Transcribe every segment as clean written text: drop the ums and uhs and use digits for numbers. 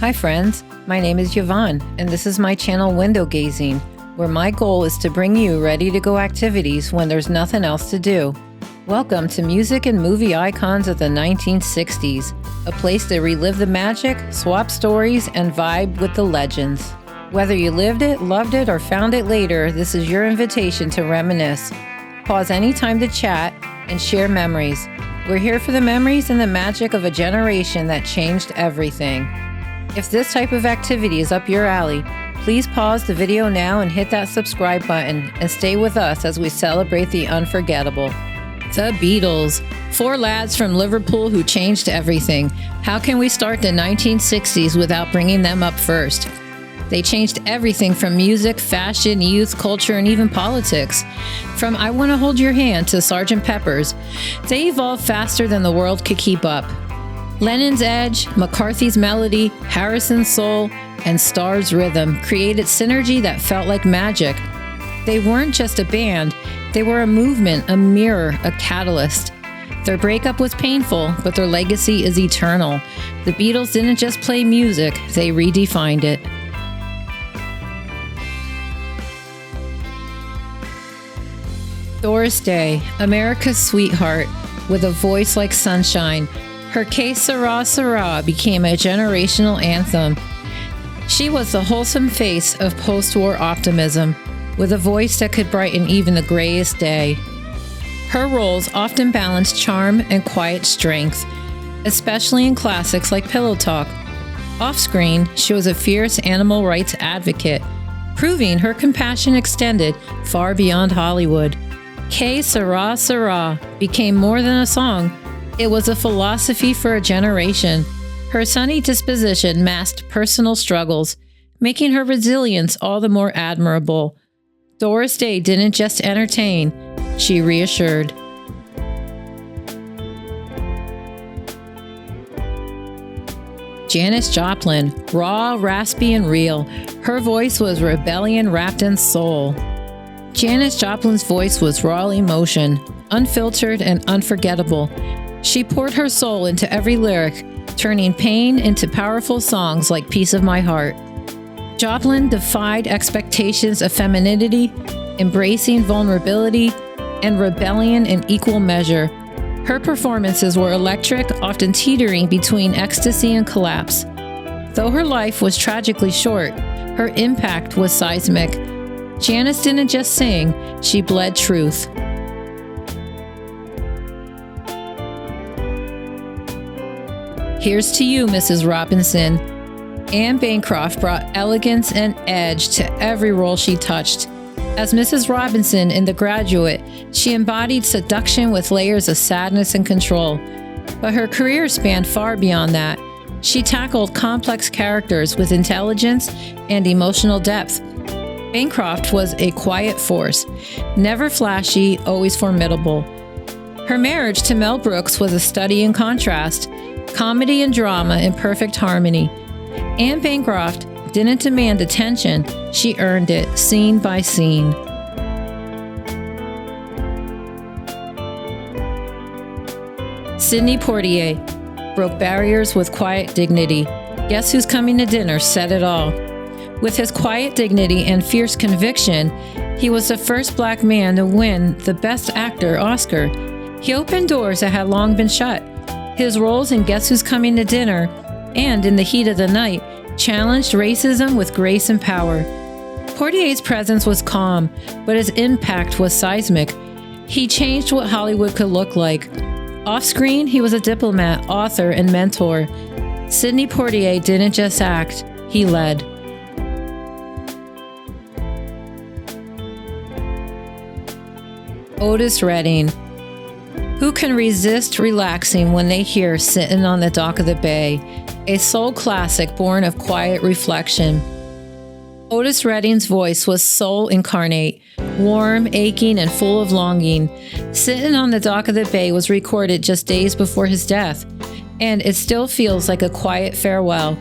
Hi friends, my name is Yvonne, and this is my channel Window Gazing, where my goal is to bring you ready-to-go activities when there's nothing else to do. Welcome to Music and Movie Icons of the 1960s, a place to relive the magic, swap stories, and vibe with the legends. Whether you lived it, loved it, or found it later, this is your invitation to reminisce. Pause any time to chat and share memories. We're here for the memories and the magic of a generation that changed everything. If this type of activity is up your alley, please pause the video now and hit that subscribe button and stay with us as we celebrate the unforgettable. The Beatles, four lads from Liverpool who changed everything. How can we start the 1960s without bringing them up first? They changed everything from music, fashion, youth, culture, and even politics. From I Want to Hold Your Hand to Sgt. Pepper's, they evolved faster than the world could keep up. Lennon's edge, McCarthy's melody, Harrison's soul, and Starr's rhythm created synergy that felt like magic. They weren't just a band, they were a movement, a mirror, a catalyst. Their breakup was painful, but their legacy is eternal. The Beatles didn't just play music, they redefined it. Doris Day, America's sweetheart, with a voice like sunshine, her Que Sera Sera became a generational anthem. She was the wholesome face of post-war optimism, with a voice that could brighten even the grayest day. Her roles often balanced charm and quiet strength, especially in classics like Pillow Talk. Off-screen, she was a fierce animal rights advocate, proving her compassion extended far beyond Hollywood. Que Sera Sera became more than a song. It was a philosophy for a generation. Her sunny disposition masked personal struggles, making her resilience all the more admirable. Doris Day didn't just entertain, she reassured. Janis Joplin, raw, raspy, and real. Her voice was rebellion wrapped in soul. Janis Joplin's voice was raw emotion, unfiltered and unforgettable. She poured her soul into every lyric, turning pain into powerful songs like Piece of My Heart. Joplin defied expectations of femininity, embracing vulnerability and rebellion in equal measure. Her performances were electric, often teetering between ecstasy and collapse. Though her life was tragically short, her impact was seismic. Janis didn't just sing, she bled truth. Here's to you, Mrs. Robinson. Anne Bancroft brought elegance and edge to every role she touched. As Mrs. Robinson in The Graduate, she embodied seduction with layers of sadness and control. But her career spanned far beyond that. She tackled complex characters with intelligence and emotional depth. Bancroft was a quiet force, never flashy, always formidable. Her marriage to Mel Brooks was a study in contrast, comedy and drama in perfect harmony. Anne Bancroft didn't demand attention, she earned it, scene by scene. Sidney Poitier broke barriers with quiet dignity. Guess Who's Coming to Dinner said it all. With his quiet dignity and fierce conviction, he was the first Black man to win the Best Actor Oscar. He opened doors that had long been shut. His roles in Guess Who's Coming to Dinner and In the Heat of the Night challenged racism with grace and power. Poitier's presence was calm, but his impact was seismic. He changed what Hollywood could look like. Off-screen, he was a diplomat, author, and mentor. Sidney Poitier didn't just act, he led. Otis Redding. Who can resist relaxing when they hear Sitting on the Dock of the Bay, a soul classic born of quiet reflection? Otis Redding's voice was soul incarnate, warm, aching, and full of longing. Sitting on the Dock of the Bay was recorded just days before his death, and it still feels like a quiet farewell.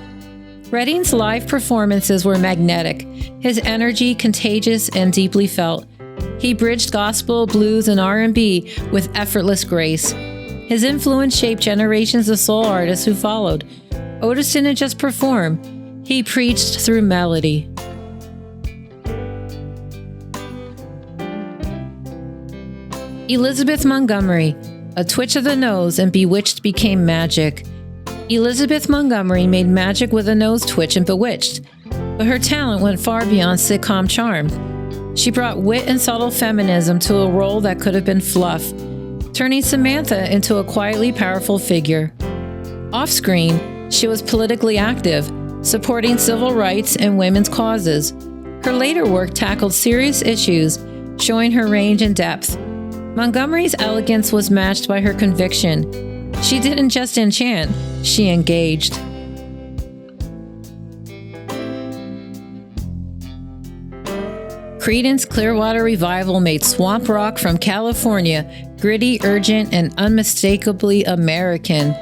Redding's live performances were magnetic, his energy contagious and deeply felt. He bridged gospel, blues, and R&B with effortless grace. His influence shaped generations of soul artists who followed. Otis didn't just perform, he preached through melody. Elizabeth Montgomery, a twitch of the nose and Bewitched became magic. Elizabeth Montgomery made magic with a nose twitch in Bewitched, but her talent went far beyond sitcom charm. She brought wit and subtle feminism to a role that could have been fluff, turning Samantha into a quietly powerful figure. Off-screen, she was politically active, supporting civil rights and women's causes. Her later work tackled serious issues, showing her range and depth. Montgomery's elegance was matched by her conviction. She didn't just enchant, she engaged. Creedence Clearwater Revival made swamp rock from California gritty, urgent, and unmistakably American.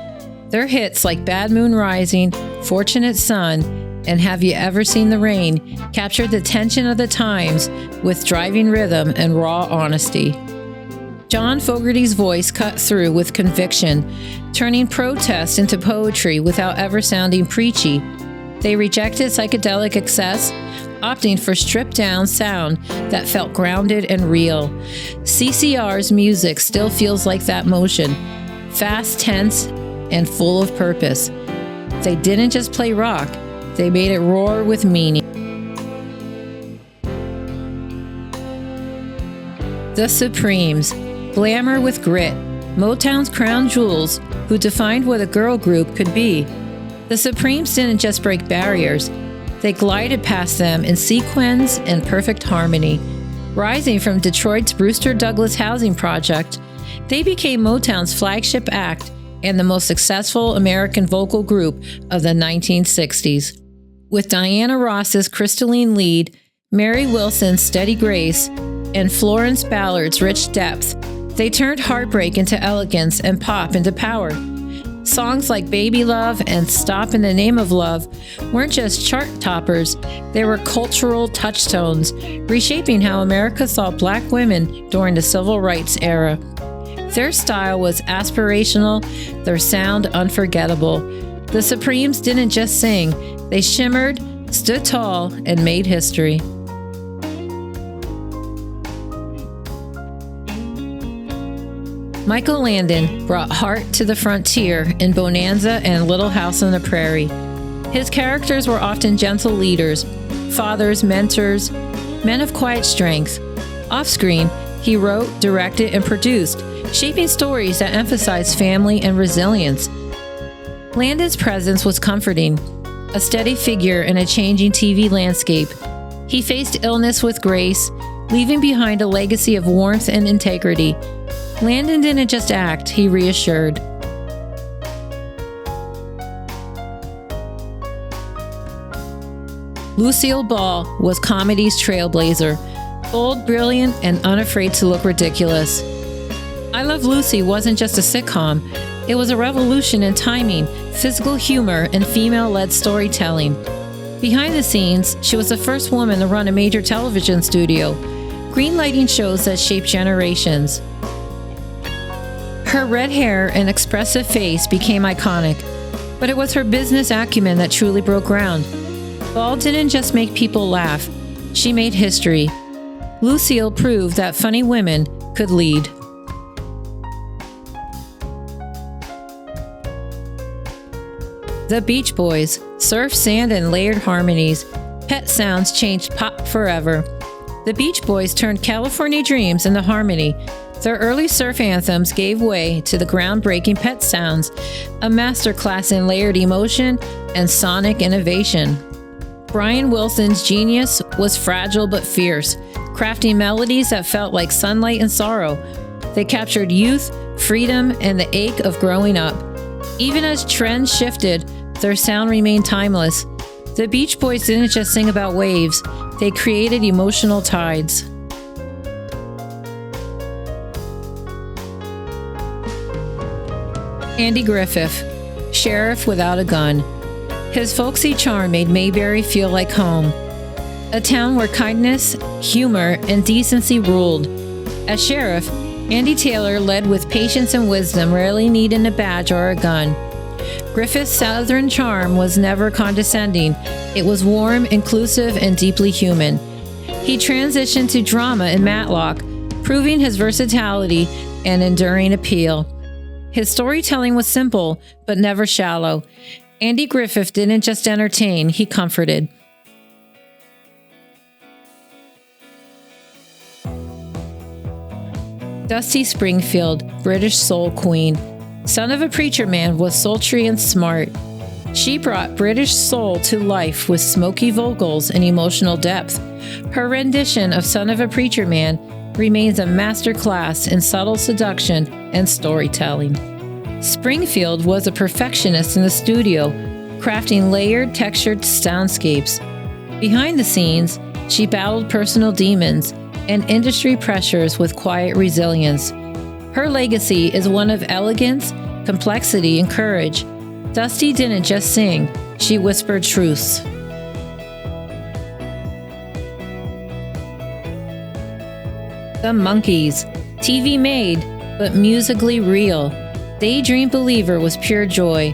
Their hits like Bad Moon Rising, Fortunate Son, and Have You Ever Seen the Rain captured the tension of the times with driving rhythm and raw honesty. John Fogerty's voice cut through with conviction, turning protest into poetry without ever sounding preachy. They rejected psychedelic excess, opting for stripped-down sound that felt grounded and real. CCR's music still feels like that motion, fast, tense, and full of purpose. They didn't just play rock, they made it roar with meaning. The Supremes, glamour with grit, Motown's crown jewels who defined what a girl group could be. The Supremes didn't just break barriers, they glided past them in sequence and perfect harmony. Rising from Detroit's Brewster Douglas housing project, they became Motown's flagship act and the most successful American vocal group of the 1960s. With Diana Ross's crystalline lead, Mary Wilson's steady grace, and Florence Ballard's rich depth, they turned heartbreak into elegance and pop into power. Songs like Baby Love and Stop in the Name of Love weren't just chart toppers, they were cultural touchstones, reshaping how America saw Black women during the Civil Rights era. Their style was aspirational, their sound unforgettable. The Supremes didn't just sing, they shimmered, stood tall, and made history. Michael Landon brought heart to the frontier in Bonanza and Little House on the Prairie. His characters were often gentle leaders, fathers, mentors, men of quiet strength. Off-screen, he wrote, directed, and produced, shaping stories that emphasized family and resilience. Landon's presence was comforting, a steady figure in a changing TV landscape. He faced illness with grace, leaving behind a legacy of warmth and integrity. Landon didn't just act, he reassured. Lucille Ball was comedy's trailblazer, bold, brilliant, and unafraid to look ridiculous. I Love Lucy wasn't just a sitcom, it was a revolution in timing, physical humor, and female-led storytelling. Behind the scenes, she was the first woman to run a major television studio, greenlighting shows that shaped generations. Her red hair and expressive face became iconic, but it was her business acumen that truly broke ground. Ball didn't just make people laugh, she made history. Lucille proved that funny women could lead. The Beach Boys, surf, sand, and layered harmonies. Pet sounds changed pop forever. The Beach Boys turned California dreams into harmony. Their early surf anthems gave way to the groundbreaking Pet sounds, a masterclass in layered emotion and sonic innovation. Brian Wilson's genius was fragile but fierce, crafting melodies that felt like sunlight and sorrow. They captured youth, freedom, and the ache of growing up. Even as trends shifted, their sound remained timeless. The Beach Boys didn't just sing about waves, they created emotional tides. Andy Griffith, sheriff without a gun. His folksy charm made Mayberry feel like home, a town where kindness, humor, and decency ruled. As sheriff, Andy Taylor led with patience and wisdom, rarely needing a badge or a gun. Griffith's Southern charm was never condescending. It was warm, inclusive, and deeply human. He transitioned to drama in Matlock, proving his versatility and enduring appeal. His storytelling was simple, but never shallow. Andy Griffith didn't just entertain, he comforted. Dusty Springfield, British soul queen. Son of a preacher man, was sultry and smart. She brought British soul to life with smoky vocals and emotional depth. Her rendition of Son of a Preacher Man remains a masterclass in subtle seduction and storytelling. Springfield was a perfectionist in the studio, crafting layered, textured soundscapes. Behind the scenes, she battled personal demons and industry pressures with quiet resilience. Her legacy is one of elegance, complexity, and courage. Dusty didn't just sing, she whispered truths. The Monkees, TV made, but musically real. Daydream Believer was pure joy.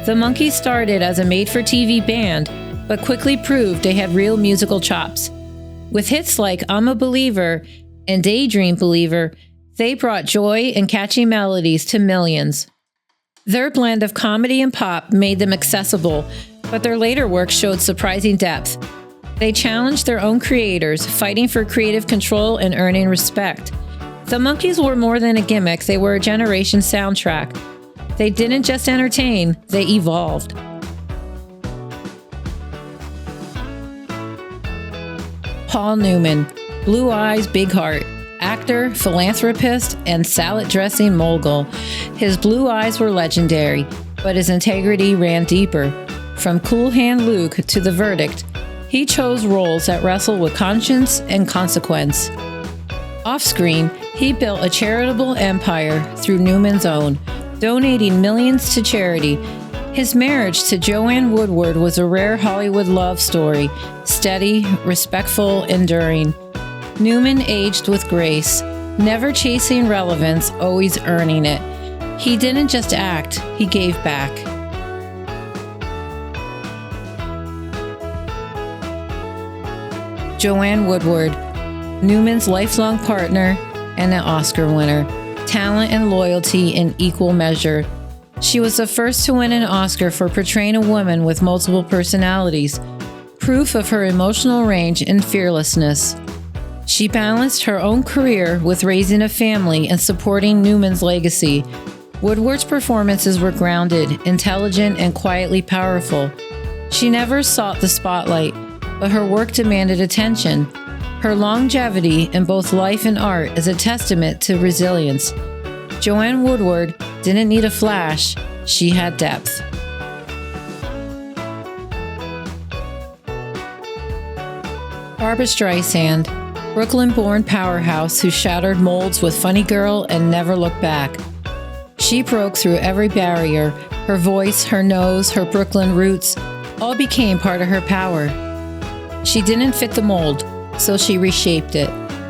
The Monkees started as a made-for-TV band, but quickly proved they had real musical chops. With hits like I'm a Believer and Daydream Believer, they brought joy and catchy melodies to millions. Their blend of comedy and pop made them accessible, but their later work showed surprising depth. They challenged their own creators, fighting for creative control and earning respect. The Monkees were more than a gimmick, they were a generation soundtrack. They didn't just entertain, they evolved. Paul Newman, Blue Eyes, Big Heart. Actor, philanthropist, and salad dressing mogul. His blue eyes were legendary, but his integrity ran deeper. From Cool Hand Luke to The Verdict, he chose roles that wrestled with conscience and consequence. Off-screen, he built a charitable empire through Newman's Own, donating millions to charity. His marriage to Joanne Woodward was a rare Hollywood love story, steady, respectful, enduring. Newman aged with grace, never chasing relevance, always earning it. He didn't just act, he gave back. Joanne Woodward, Newman's lifelong partner and an Oscar winner. Talent and loyalty in equal measure. She was the first to win an Oscar for portraying a woman with multiple personalities, proof of her emotional range and fearlessness. She balanced her own career with raising a family and supporting Newman's legacy. Woodward's performances were grounded, intelligent, and quietly powerful. She never sought the spotlight, but her work demanded attention. Her longevity in both life and art is a testament to resilience. Joanne Woodward didn't need a flash, she had depth. Barbra Streisand, Brooklyn-born powerhouse who shattered molds with Funny Girl and Never Looked Back. She broke through every barrier. Her voice, her nose, her Brooklyn roots all became part of her power. She didn't fit the mold, so she reshaped it,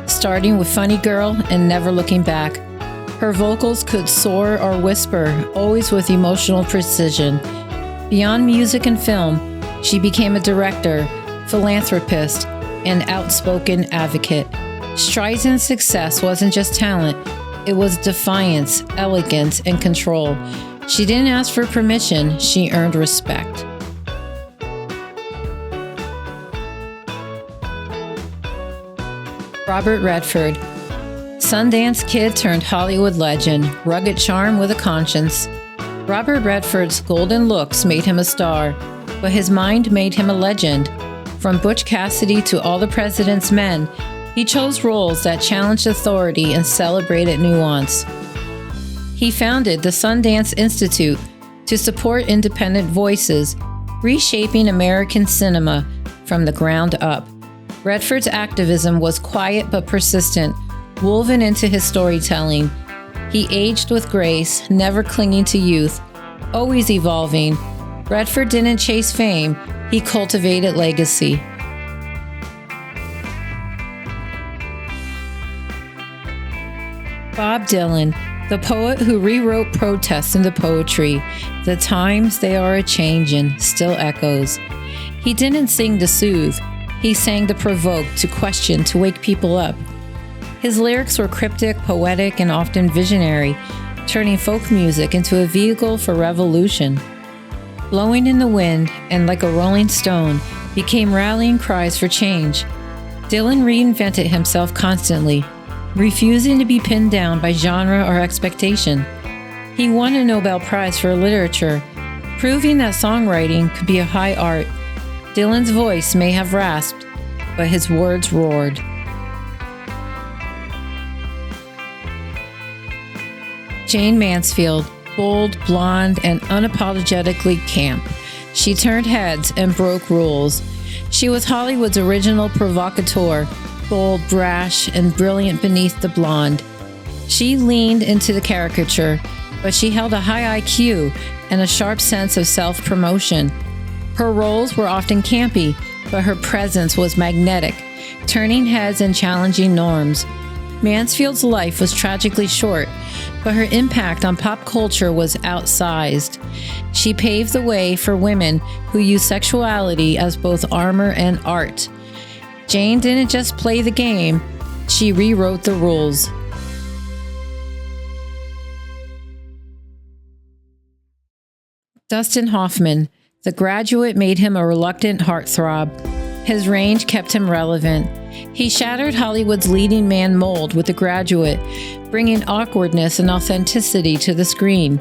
starting with Funny Girl and Never Looking Back. Her vocals could soar or whisper, always with emotional precision. Beyond music and film, she became a director, philanthropist, and outspoken advocate. Streisand's success wasn't just talent, it was defiance, elegance, and control. She didn't ask for permission, she earned respect. Robert Redford, Sundance Kid turned Hollywood legend, rugged charm with a conscience. Robert Redford's golden looks made him a star, but his mind made him a legend. From Butch Cassidy to All the President's Men, he chose roles that challenged authority and celebrated nuance. He founded the Sundance Institute to support independent voices, reshaping American cinema from the ground up. Redford's activism was quiet but persistent, woven into his storytelling. He aged with grace, never clinging to youth, always evolving. Redford didn't chase fame, he cultivated legacy. Bob Dylan, The poet who rewrote protest into poetry, "The times they are a-changin'," still echoes. He didn't sing to soothe. He sang to provoke, to question, to wake people up. His lyrics were cryptic, poetic, and often visionary, turning folk music into a vehicle for revolution. Blowing in the wind and like a rolling stone became rallying cries for change. Dylan reinvented himself constantly, refusing to be pinned down by genre or expectation. He won a Nobel Prize for literature, proving that songwriting could be a high art. Dylan's voice may have rasped, but his words roared. Jane Mansfield, bold, blonde, and unapologetically camp. She turned heads and broke rules. She was Hollywood's original provocateur, bold, brash, and brilliant beneath the blonde. She leaned into the caricature, but she held a high IQ and a sharp sense of self-promotion. Her roles were often campy, but her presence was magnetic, turning heads and challenging norms. Mansfield's life was tragically short, but her impact on pop culture was outsized. She paved the way for women who used sexuality as both armor and art. Jane didn't just play the game, she rewrote the rules. Dustin Hoffman. The Graduate made him a reluctant heartthrob. His range kept him relevant. He shattered Hollywood's leading man mold with The Graduate, bringing awkwardness and authenticity to the screen.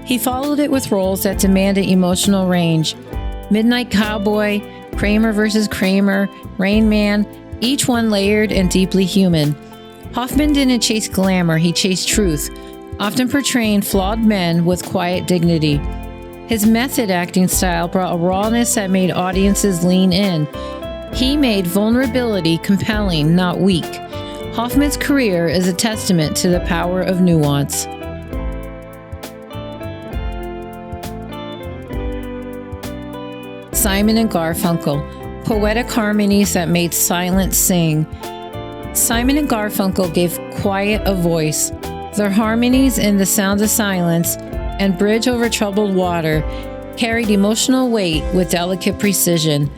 He followed it with roles that demanded emotional range. Midnight Cowboy, Kramer vs. Kramer, Rain Man, each one layered and deeply human. Hoffman didn't chase glamour, he chased truth, often portraying flawed men with quiet dignity. His method acting style brought a rawness that made audiences lean in. He made vulnerability compelling, not weak. Hoffman's career is a testament to the power of nuance. Simon and Garfunkel, poetic harmonies that made silence sing. Simon and Garfunkel gave quiet a voice. Their harmonies in The Sound of Silence and Bridge Over Troubled Water carried emotional weight with delicate precision.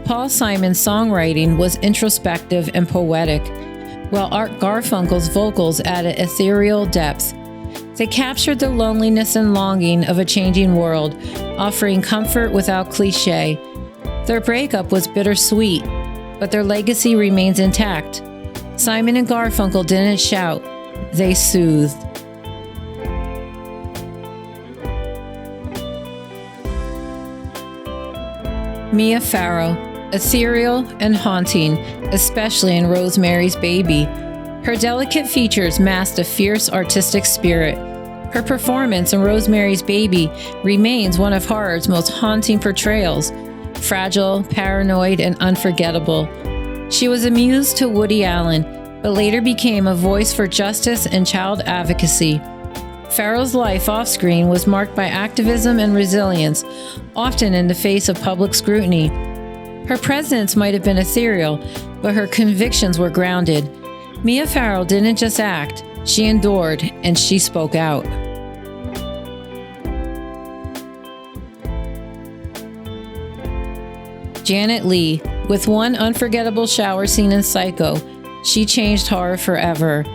Paul Simon's songwriting was introspective and poetic, while Art Garfunkel's vocals added ethereal depth. They captured the loneliness and longing of a changing world, offering comfort without cliché. Their breakup was bittersweet, but their legacy remains intact. Simon and Garfunkel didn't shout, they soothed. Mia Farrow, ethereal and haunting, especially in Rosemary's Baby. Her delicate features masked a fierce artistic spirit. Her performance in Rosemary's Baby remains one of horror's most haunting portrayals, fragile, paranoid, and unforgettable. She was a muse to Woody Allen, but later became a voice for justice and child advocacy. Farrow's life off-screen was marked by activism and resilience, often in the face of public scrutiny. Her presence might have been ethereal, but her convictions were grounded. Mia Farrow didn't just act, she endured, and she spoke out. Janet Leigh, with one unforgettable shower scene in Psycho, she changed horror forever.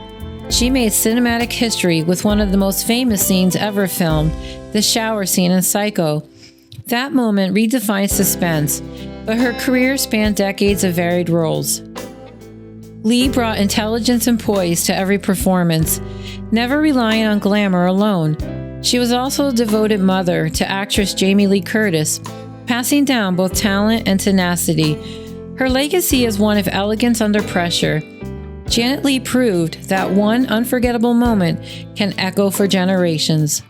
She made cinematic history with one of the most famous scenes ever filmed, the shower scene in Psycho. That moment redefined suspense, but her career spanned decades of varied roles. Leigh brought intelligence and poise to every performance, never relying on glamour alone. She was also a devoted mother to actress Jamie Lee Curtis, passing down both talent and tenacity. Her legacy is one of elegance under pressure. Janet Leigh proved that one unforgettable moment can echo for generations.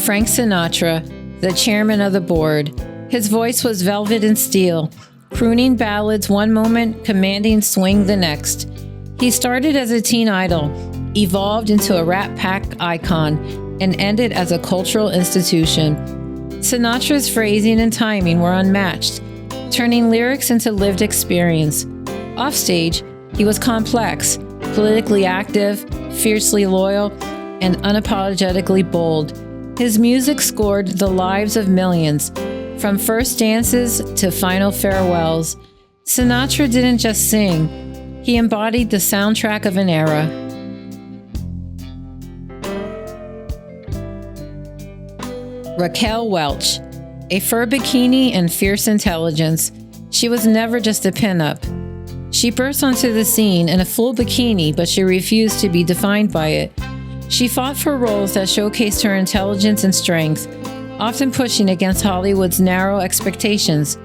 Frank Sinatra, the chairman of the board. His voice was velvet and steel, crooning ballads one moment, commanding swing the next. He started as a teen idol, evolved into a Rat Pack icon, and ended as a cultural institution. Sinatra's phrasing and timing were unmatched, turning lyrics into lived experience. Offstage, He was complex, politically active, fiercely loyal, and unapologetically bold. His music scored the lives of millions, from first dances to final farewells. Sinatra didn't just sing, he embodied the soundtrack of an era. Raquel Welch, a fur bikini and fierce intelligence. She was never just a pinup. She burst onto the scene in a full bikini, but she refused to be defined by it. She fought for roles that showcased her intelligence and strength, often pushing against Hollywood's narrow expectations.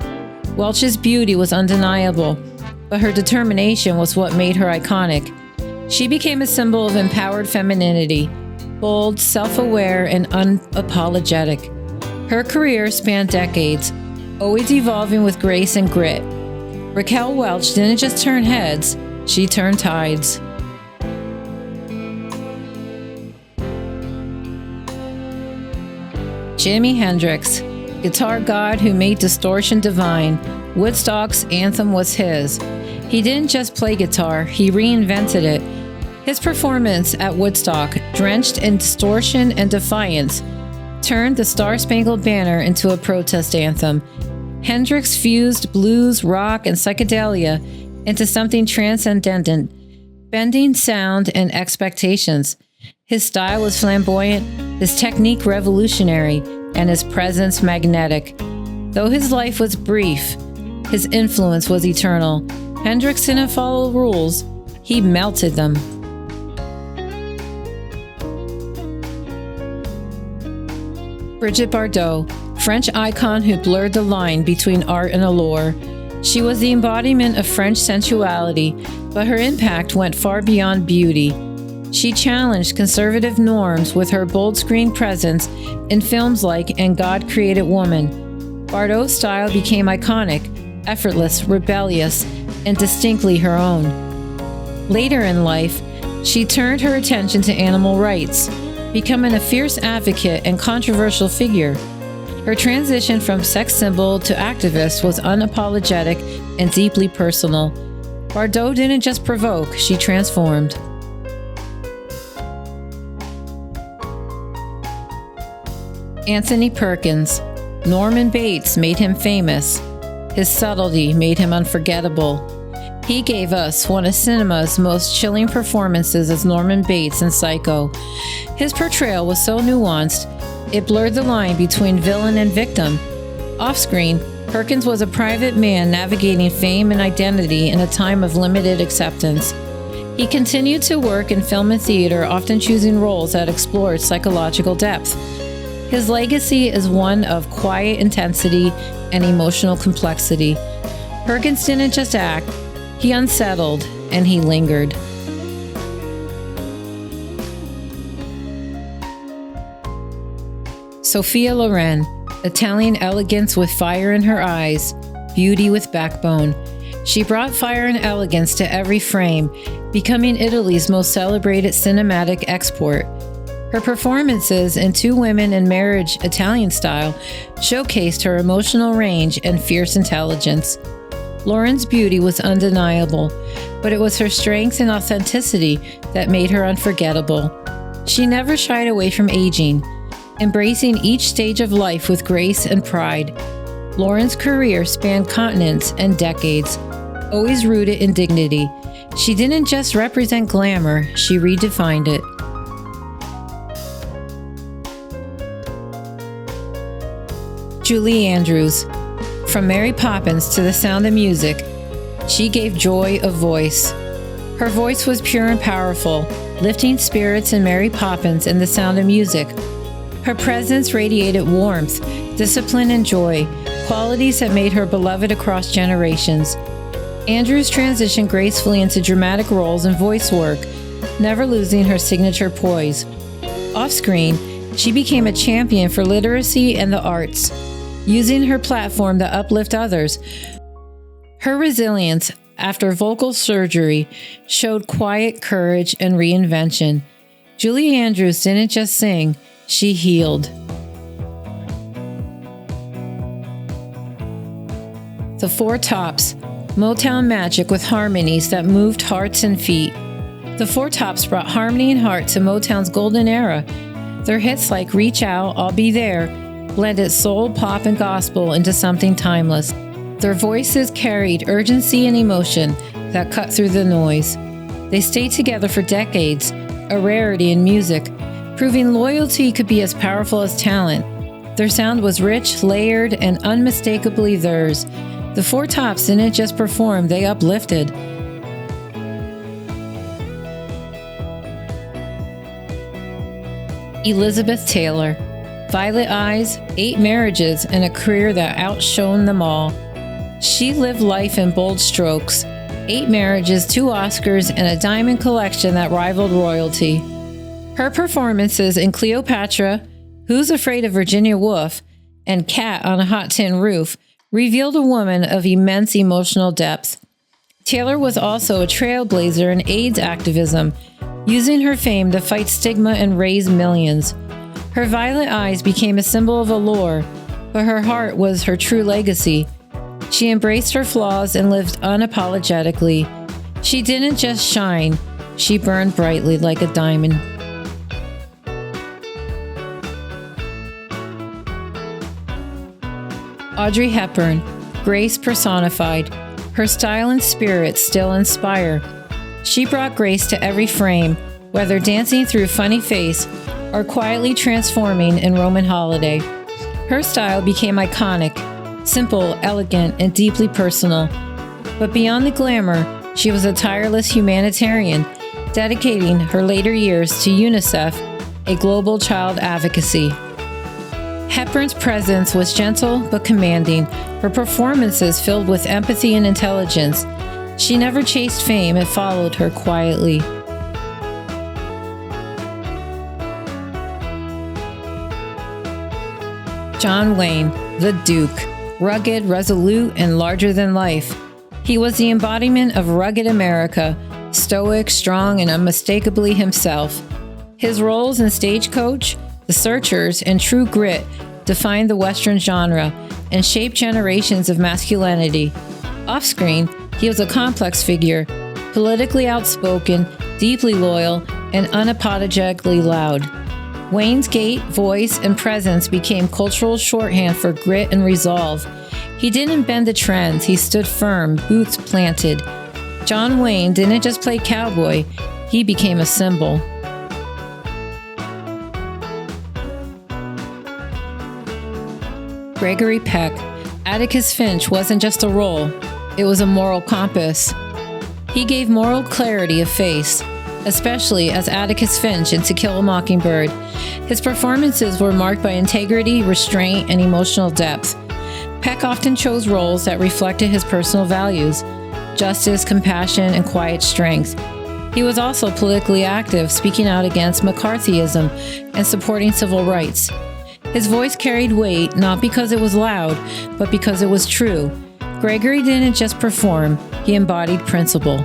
Welch's beauty was undeniable, but her determination was what made her iconic. She became a symbol of empowered femininity, bold, self-aware, and unapologetic. Her career spanned decades, always evolving with grace and grit. Raquel Welch didn't just turn heads, she turned tides. Jimi Hendrix, guitar god who made distortion divine, Woodstock's anthem was his. He didn't just play guitar, he reinvented it. His performance at Woodstock, drenched in distortion and defiance, turned the Star-Spangled Banner into a protest anthem. Hendrix fused blues, rock, and psychedelia into something transcendent, bending sound and expectations. His style was flamboyant, his technique revolutionary, and his presence magnetic. Though his life was brief, his influence was eternal. Hendrix didn't follow rules, he melted them. Brigitte Bardot, French icon who blurred the line between art and allure. She was the embodiment of French sensuality, but her impact went far beyond beauty. She challenged conservative norms with her bold screen presence in films like And God Created Woman. Bardot's style became iconic, effortless, rebellious, and distinctly her own. Later in life, she turned her attention to animal rights, becoming a fierce advocate and controversial figure. Her transition from sex symbol to activist was unapologetic and deeply personal. Bardot didn't just provoke, she transformed. Anthony Perkins. Norman Bates made him famous. His subtlety made him unforgettable. He gave us one of cinema's most chilling performances as Norman Bates in Psycho. His portrayal was so nuanced, it blurred the line between villain and victim. Off-screen, Perkins was a private man navigating fame and identity in a time of limited acceptance. He continued to work in film and theater, often choosing roles that explored psychological depth. His legacy is one of quiet intensity and emotional complexity. Perkins didn't just act, he unsettled and he lingered. Sophia Loren, Italian elegance with fire in her eyes, beauty with backbone. She brought fire and elegance to every frame, becoming Italy's most celebrated cinematic export. Her performances in Two Women in Marriage Italian Style showcased her emotional range and fierce intelligence. Loren's beauty was undeniable, but it was her strength and authenticity that made her unforgettable. She never shied away from aging, embracing each stage of life with grace and pride. Loren's career spanned continents and decades, always rooted in dignity. She didn't just represent glamour, she redefined it. Julie Andrews. From Mary Poppins to The Sound of Music, she gave joy a voice. Her voice was pure and powerful, lifting spirits in Mary Poppins and The Sound of Music. Her presence radiated warmth, discipline, and joy, qualities that made her beloved across generations. Andrews transitioned gracefully into dramatic roles and voice work, never losing her signature poise. Off-screen, she became a champion for literacy and the arts, using her platform to uplift others. Her resilience after vocal surgery showed quiet courage and reinvention. Julie Andrews didn't just sing, she healed. The Four Tops. Motown magic with harmonies that moved hearts and feet. The Four Tops brought harmony and heart to Motown's golden era. Their hits like Reach Out, I'll Be There blended soul, pop, and gospel into something timeless. Their voices carried urgency and emotion that cut through the noise. They stayed together for decades, a rarity in music, proving loyalty could be as powerful as talent. Their sound was rich, layered, and unmistakably theirs. The Four Tops didn't just perform, they uplifted. Elizabeth Taylor. Violet eyes, 8 marriages, and a career that outshone them all. She lived life in bold strokes. 8 marriages, 2 Oscars, and a diamond collection that rivaled royalty. Her performances in Cleopatra, Who's Afraid of Virginia Woolf, and Cat on a Hot Tin Roof revealed a woman of immense emotional depth. Taylor was also a trailblazer in AIDS activism, using her fame to fight stigma and raise millions. Her violet eyes became a symbol of allure, but her heart was her true legacy. She embraced her flaws and lived unapologetically. She didn't just shine, she burned brightly like a diamond. Audrey Hepburn, grace personified. Her style and spirit still inspire. She brought grace to every frame, whether dancing through Funny Face or quietly transforming in Roman Holiday. Her style became iconic, simple, elegant, and deeply personal. But beyond the glamour, she was a tireless humanitarian, dedicating her later years to UNICEF, a global child advocacy. Hepburn's presence was gentle but commanding, her performances filled with empathy and intelligence. She never chased fame, it followed her quietly. John Wayne, the Duke, rugged, resolute, and larger than life. He was the embodiment of rugged America, stoic, strong, and unmistakably himself. His roles in Stagecoach, The Searchers, and True Grit defined the Western genre and shaped generations of masculinity. Off-screen, he was a complex figure, politically outspoken, deeply loyal, and unapologetically loud. Wayne's gait, voice, and presence became cultural shorthand for grit and resolve. He didn't bend the trends, he stood firm, boots planted. John Wayne didn't just play cowboy, he became a symbol. Gregory Peck. Atticus Finch wasn't just a role, it was a moral compass. He gave moral clarity of face, especially as Atticus Finch in To Kill a Mockingbird. His performances were marked by integrity, restraint, and emotional depth. Peck often chose roles that reflected his personal values: justice, compassion, and quiet strength. He was also politically active, speaking out against McCarthyism and supporting civil rights. His voice carried weight not because it was loud, but because it was true. Gregory didn't just perform, he embodied principle.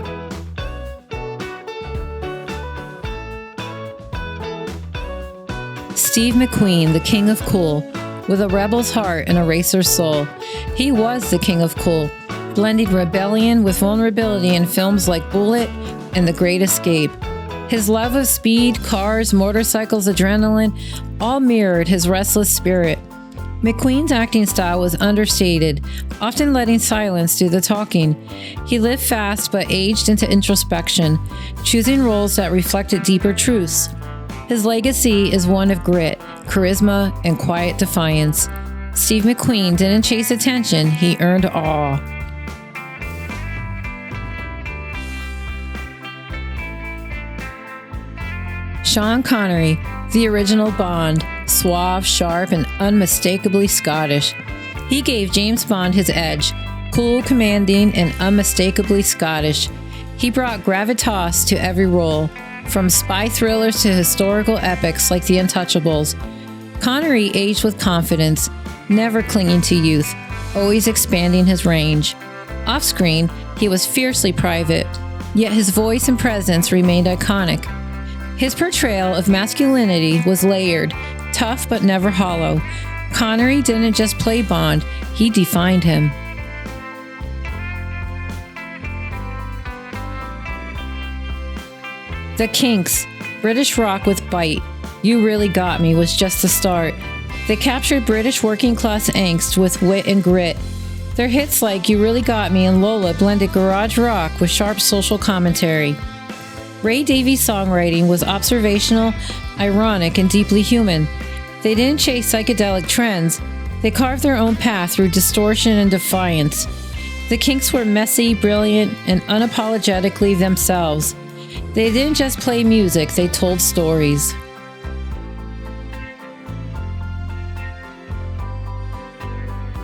Steve McQueen, the king of cool, with a rebel's heart and a racer's soul. He was the king of cool, blending rebellion with vulnerability in films like Bullet and The Great Escape. His love of speed, cars, motorcycles, adrenaline, all mirrored his restless spirit. McQueen's acting style was understated, often letting silence do the talking. He lived fast but aged into introspection, choosing roles that reflected deeper truths. His legacy is one of grit, charisma, and quiet defiance. Steve McQueen didn't chase attention, he earned awe. Sean Connery, the original Bond, suave, sharp, and unmistakably Scottish. He gave James Bond his edge, cool, commanding, and unmistakably Scottish. He brought gravitas to every role, from spy thrillers to historical epics like The Untouchables. Connery aged with confidence, never clinging to youth, always expanding his range. Off-screen, he was fiercely private, yet his voice and presence remained iconic. His portrayal of masculinity was layered, tough but never hollow. Connery didn't just play Bond, he defined him. The Kinks, British rock with bite. You Really Got Me was just the start. They captured British working class angst with wit and grit. Their hits like You Really Got Me and Lola blended garage rock with sharp social commentary. Ray Davies' songwriting was observational, ironic, and deeply human. They didn't chase psychedelic trends. They carved their own path through distortion and defiance. The Kinks were messy, brilliant, and unapologetically themselves. They didn't just play music, they told stories.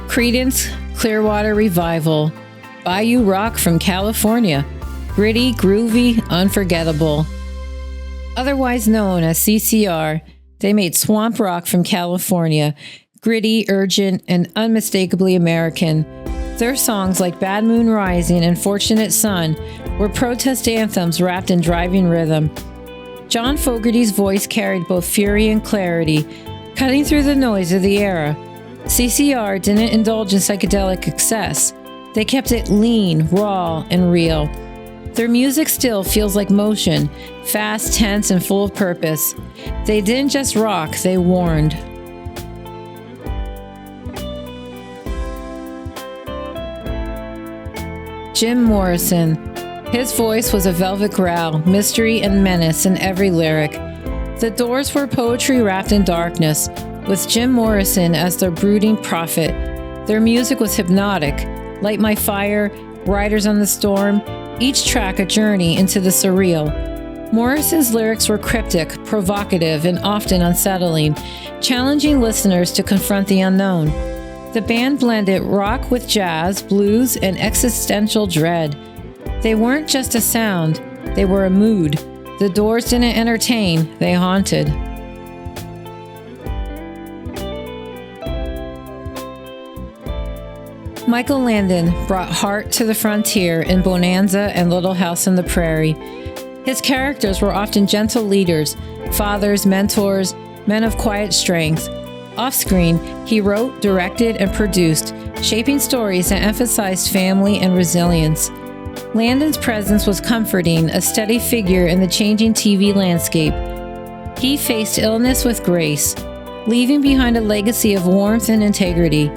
Creedence Clearwater Revival. Bayou Rock from California. Gritty, groovy, unforgettable. Otherwise known as CCR, they made swamp rock from California. Gritty, urgent, and unmistakably American. Their songs like Bad Moon Rising and Fortunate Son were protest anthems wrapped in driving rhythm. John Fogerty's voice carried both fury and clarity, cutting through the noise of the era. CCR didn't indulge in psychedelic excess. They kept it lean, raw, and real. Their music still feels like motion, fast, tense, and full of purpose. They didn't just rock, they warned. Jim Morrison. His voice was a velvet growl, mystery and menace in every lyric. The Doors were poetry wrapped in darkness, with Jim Morrison as their brooding prophet. Their music was hypnotic. Light My Fire, Riders on the Storm, each track a journey into the surreal. Morrison's lyrics were cryptic, provocative, and often unsettling, challenging listeners to confront the unknown. The band blended rock with jazz, blues, and existential dread. They weren't just a sound, they were a mood. The Doors didn't entertain, they haunted. Michael Landon brought heart to the frontier in Bonanza and Little House on the Prairie. His characters were often gentle leaders, fathers, mentors, men of quiet strength. Off-screen, he wrote, directed, and produced, shaping stories that emphasized family and resilience. Landon's presence was comforting, a steady figure in the changing TV landscape. He faced illness with grace, leaving behind a legacy of warmth and integrity.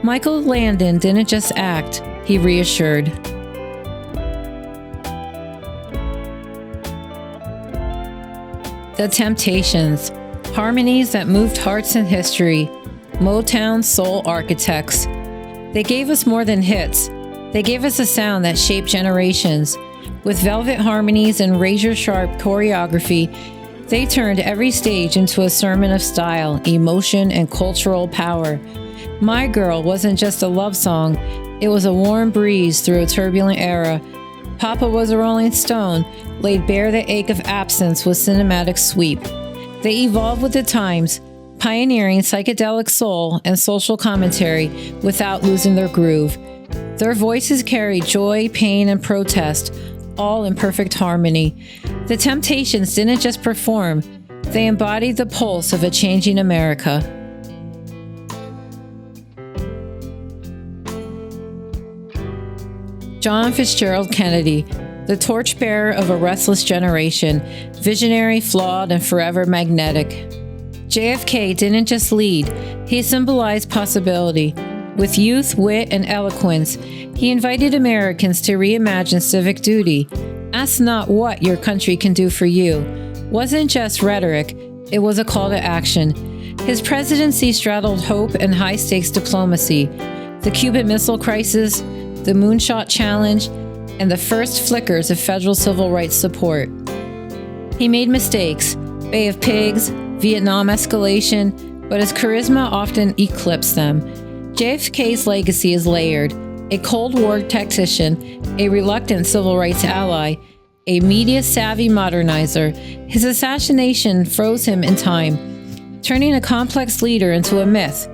Michael Landon didn't just act, he reassured. The Temptations. Harmonies that moved hearts in history. Motown soul architects. They gave us more than hits. They gave us a sound that shaped generations. With velvet harmonies and razor-sharp choreography, they turned every stage into a sermon of style, emotion, and cultural power. My Girl wasn't just a love song, it was a warm breeze through a turbulent era. Papa Was a Rolling Stone laid bare the ache of absence with cinematic sweep. They evolved with the times, pioneering psychedelic soul and social commentary without losing their groove. Their voices carried joy, pain, and protest, all in perfect harmony. The Temptations didn't just perform, they embodied the pulse of a changing America. John Fitzgerald Kennedy, the torchbearer of a restless generation, visionary, flawed, and forever magnetic. JFK didn't just lead, he symbolized possibility. With youth, wit, and eloquence, he invited Americans to reimagine civic duty. Ask not what your country can do for you. Wasn't just rhetoric, it was a call to action. His presidency straddled hope and high-stakes diplomacy. The Cuban Missile Crisis, the Moonshot Challenge, and the first flickers of federal civil rights support. He made mistakes, Bay of Pigs, Vietnam escalation, but his charisma often eclipsed them. JFK's legacy is layered: a Cold War tactician, a reluctant civil rights ally, a media-savvy modernizer. His assassination froze him in time, turning a complex leader into a myth.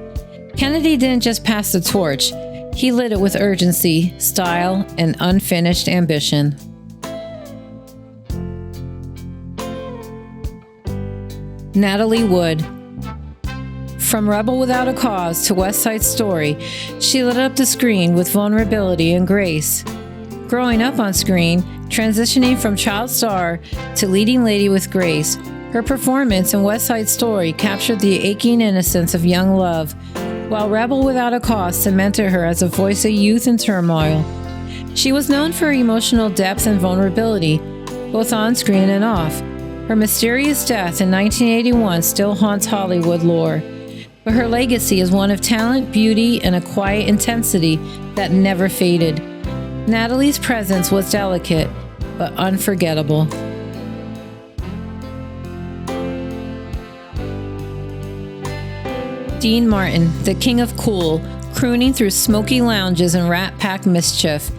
Kennedy didn't just pass the torch, he lit it with urgency, style, and unfinished ambition. Natalie Wood. From Rebel Without a Cause to West Side Story, she lit up the screen with vulnerability and grace. Growing up on screen, transitioning from child star to leading lady with grace, her performance in West Side Story captured the aching innocence of young love, while Rebel Without a Cause cemented her as a voice of youth in turmoil. She was known for emotional depth and vulnerability, both on screen and off. Her mysterious death in 1981 still haunts Hollywood lore, but her legacy is one of talent, beauty, and a quiet intensity that never faded. Natalie's presence was delicate, but unforgettable. Dean Martin, the king of cool, crooning through smoky lounges and rat-pack mischief.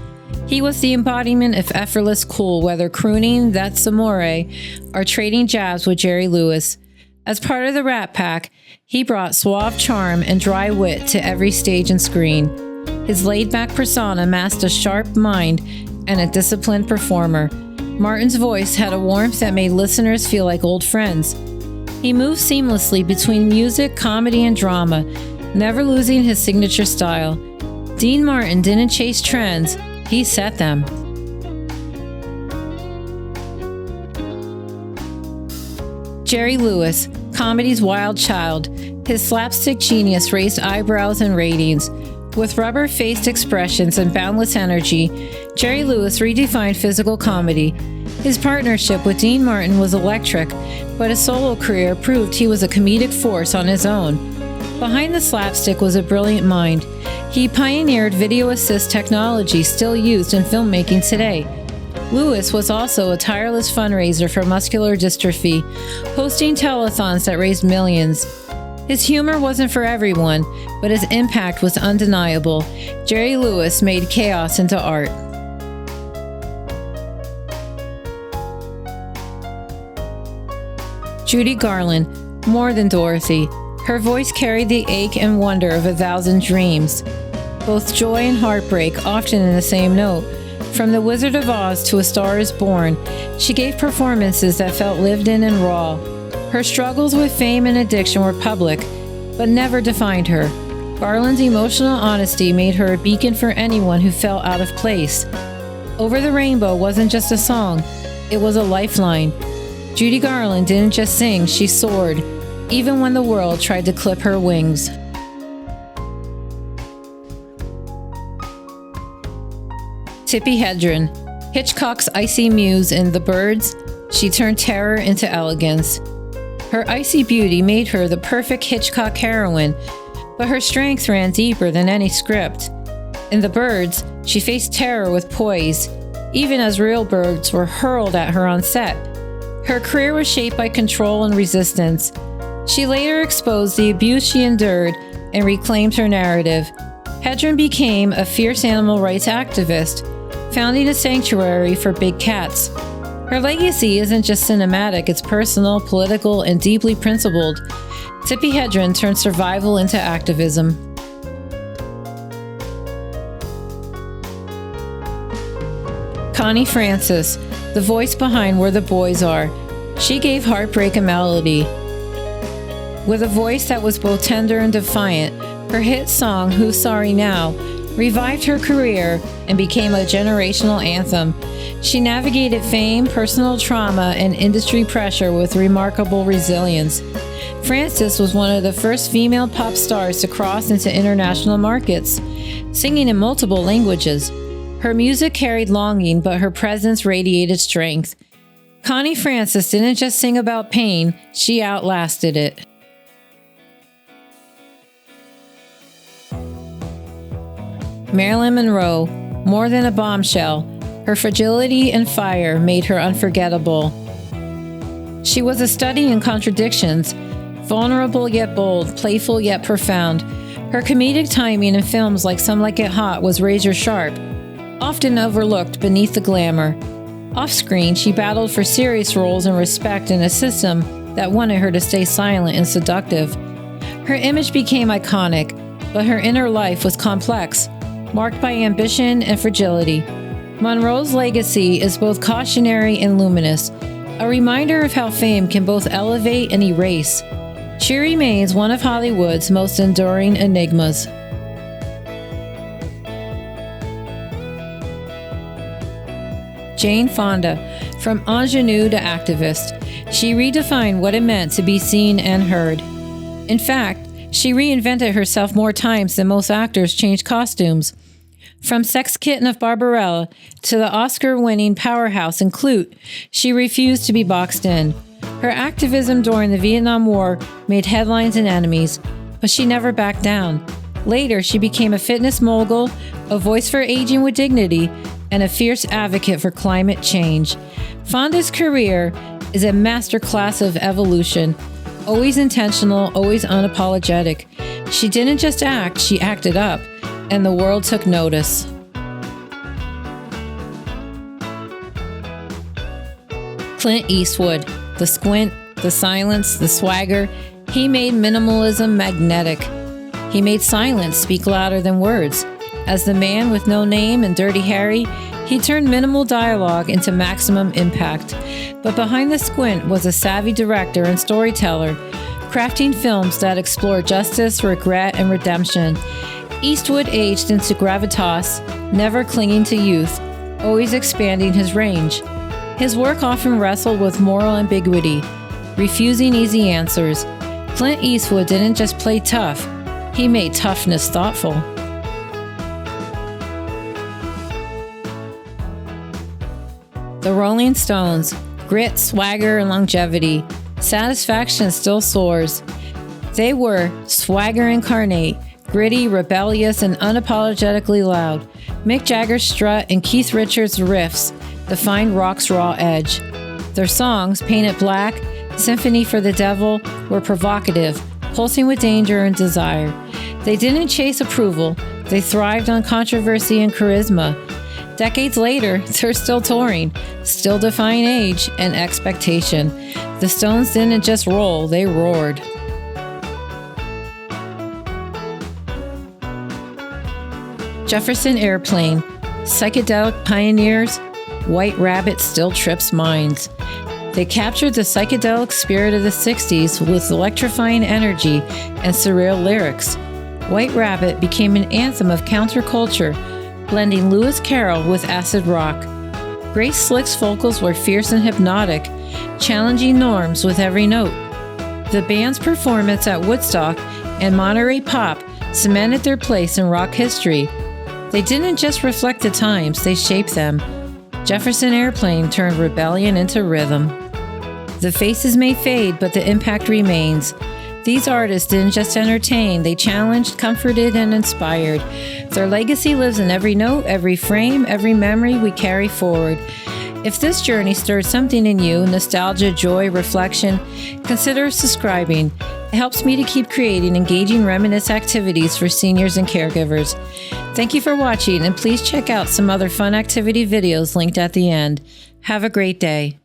He was the embodiment of effortless cool, whether crooning That's Amore or trading jabs with Jerry Lewis. As part of the Rat Pack, he brought suave charm and dry wit to every stage and screen. His laid-back persona masked a sharp mind and a disciplined performer. Martin's voice had a warmth that made listeners feel like old friends. He moved seamlessly between music, comedy, and drama, never losing his signature style. Dean Martin didn't chase trends, he set them. Jerry Lewis, comedy's wild child. His slapstick genius raised eyebrows and ratings. With rubber-faced expressions and boundless energy, Jerry Lewis redefined physical comedy. His partnership with Dean Martin was electric, but his solo career proved he was a comedic force on his own. Behind the slapstick was a brilliant mind. He pioneered video assist technology still used in filmmaking today. Lewis was also a tireless fundraiser for muscular dystrophy, hosting telethons that raised millions. His humor wasn't for everyone, but his impact was undeniable. Jerry Lewis made chaos into art. Judy Garland, more than Dorothy. Her voice carried the ache and wonder of 1,000 dreams, both joy and heartbreak, often in the same note. From The Wizard of Oz to A Star is Born, she gave performances that felt lived in and raw. Her struggles with fame and addiction were public, but never defined her. Garland's emotional honesty made her a beacon for anyone who felt out of place. Over the Rainbow wasn't just a song, it was a lifeline. Judy Garland didn't just sing, she soared, even when the world tried to clip her wings. Tippi Hedren, Hitchcock's icy muse in The Birds, she turned terror into elegance. Her icy beauty made her the perfect Hitchcock heroine, but her strength ran deeper than any script. In The Birds, she faced terror with poise, even as real birds were hurled at her on set. Her career was shaped by control and resistance. She later exposed the abuse she endured and reclaimed her narrative. Hedren became a fierce animal rights activist, founding a sanctuary for big cats. Her legacy isn't just cinematic, it's personal, political, and deeply principled. Tippi Hedren turned survival into activism. Connie Francis, the voice behind Where the Boys Are. She gave heartbreak a melody. With a voice that was both tender and defiant, her hit song, Who's Sorry Now, revived her career and became a generational anthem. She navigated fame, personal trauma, and industry pressure with remarkable resilience. Francis was one of the first female pop stars to cross into international markets, singing in multiple languages. Her music carried longing, but her presence radiated strength. Connie Francis didn't just sing about pain, she outlasted it. Marilyn Monroe, more than a bombshell, her fragility and fire made her unforgettable. She was a study in contradictions, vulnerable yet bold, playful yet profound. Her comedic timing in films like Some Like It Hot was razor sharp, often overlooked beneath the glamour. Off-screen, she battled for serious roles and respect in a system that wanted her to stay silent and seductive. Her image became iconic, but her inner life was complex, marked by ambition and fragility. Monroe's legacy is both cautionary and luminous, a reminder of how fame can both elevate and erase. She remains one of Hollywood's most enduring enigmas. Jane Fonda, from ingenue to activist, she redefined what it meant to be seen and heard. In fact, she reinvented herself more times than most actors changed costumes. From Sex Kitten of Barbarella to the Oscar-winning powerhouse in Clute, she refused to be boxed in. Her activism during the Vietnam War made headlines and enemies, but she never backed down. Later, she became a fitness mogul, a voice for aging with dignity, and a fierce advocate for climate change. Fonda's career is a masterclass of evolution, always intentional, always unapologetic. She didn't just act, she acted up, and the world took notice. Clint Eastwood, the squint, the silence, the swagger, he made minimalism magnetic. He made silence speak louder than words. As the man with no name in Dirty Harry, he turned minimal dialogue into maximum impact. But behind the squint was a savvy director and storyteller, crafting films that explore justice, regret, and redemption. Eastwood aged into gravitas, never clinging to youth, always expanding his range. His work often wrestled with moral ambiguity, refusing easy answers. Clint Eastwood didn't just play tough, he made toughness thoughtful. The Rolling Stones, grit, swagger, and longevity. Satisfaction still soars. They were swagger incarnate, gritty, rebellious, and unapologetically loud. Mick Jagger's strut and Keith Richards' riffs defined rock's raw edge. Their songs, Painted Black, Symphony for the Devil, were provocative, pulsing with danger and desire. They didn't chase approval, they thrived on controversy and charisma. Decades later, they're still touring, still defying age and expectation. The Stones didn't just roll, they roared. Jefferson Airplane, psychedelic pioneers, White Rabbit still trips minds. They captured the psychedelic spirit of the 60s with electrifying energy and surreal lyrics. White Rabbit became an anthem of counterculture, blending Lewis Carroll with acid rock. Grace Slick's vocals were fierce and hypnotic, challenging norms with every note. The band's performance at Woodstock and Monterey Pop cemented their place in rock history. They didn't just reflect the times, they shaped them. Jefferson Airplane turned rebellion into rhythm. The faces may fade, but the impact remains. These artists didn't just entertain, they challenged, comforted, and inspired. Their legacy lives in every note, every frame, every memory we carry forward. If this journey stirred something in you, nostalgia, joy, reflection, consider subscribing. It helps me to keep creating engaging reminisce activities for seniors and caregivers. Thank you for watching, and please check out some other fun activity videos linked at the end. Have a great day.